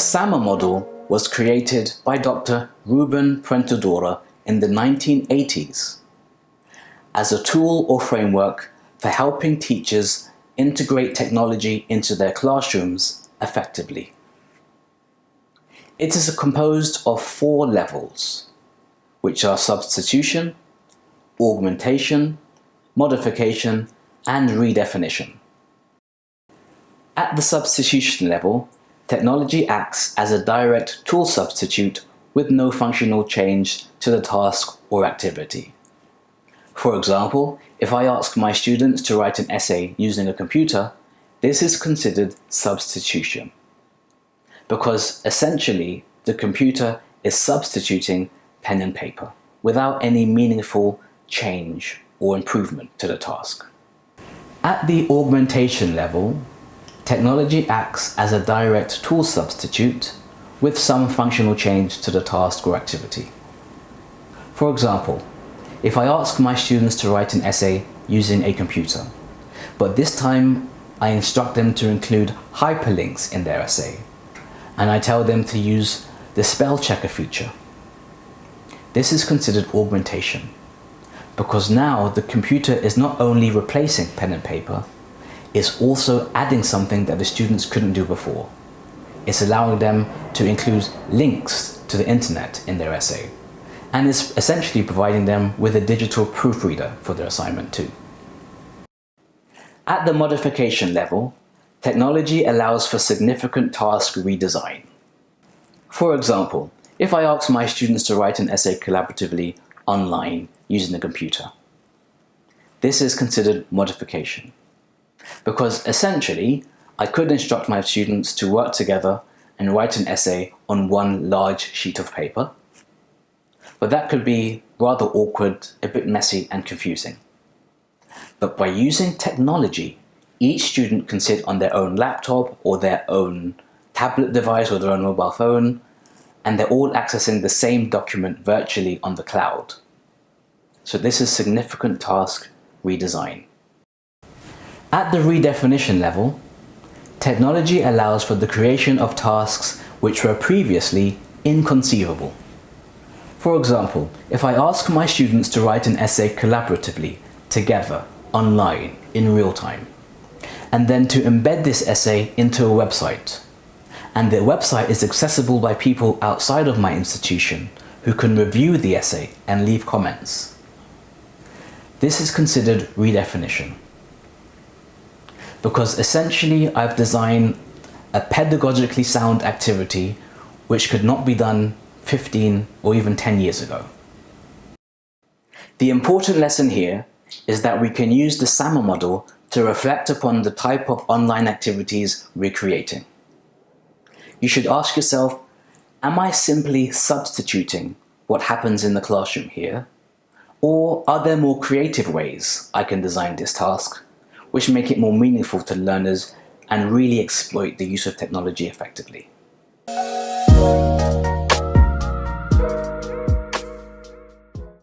SAMR model was created by Dr. Ruben Prentadora in the 1980s as a tool or framework for helping teachers integrate technology into their classrooms effectively. It is composed of 4 levels, which are substitution, augmentation, modification, and redefinition. At the substitution level, technology acts as a direct tool substitute with no functional change to the task or activity. For example, if I ask my students to write an essay using a computer, this is considered substitution, because essentially the computer is substituting pen and paper without any meaningful change or improvement to the task. At the augmentation level, technology acts as a direct tool substitute with some functional change to the task or activity. For example, if I ask my students to write an essay using a computer, but this time I instruct them to include hyperlinks in their essay, and I tell them to use the spell checker feature. This is considered augmentation, because now the computer is not only replacing pen and paper, it's also adding something that the students couldn't do before. It's allowing them to include links to the internet in their essay, and is essentially providing them with a digital proofreader for their assignment too. At the modification level, technology allows for significant task redesign. For example, if I ask my students to write an essay collaboratively online using a computer, this is considered modification, because essentially I could instruct my students to work together and write an essay on one large sheet of paper, but that could be rather awkward, a bit messy and confusing. But by using technology, each student can sit on their own laptop or their own tablet device or their own mobile phone, and they're all accessing the same document virtually on the cloud. So this is significant task redesign. At the redefinition level, technology allows for the creation of tasks which were previously inconceivable. For example, if I ask my students to write an essay collaboratively, together, online, in real time, and then to embed this essay into a website, and the website is accessible by people outside of my institution who can review the essay and leave comments, this is considered redefinition, because essentially I've designed a pedagogically sound activity which could not be done 15 or even 10 years ago. The important lesson here is that we can use the SAMR model to reflect upon the type of online activities we're creating. You should ask yourself, am I simply substituting what happens in the classroom here? Or are there more creative ways I can design this task which make it more meaningful to learners and really exploit the use of technology effectively?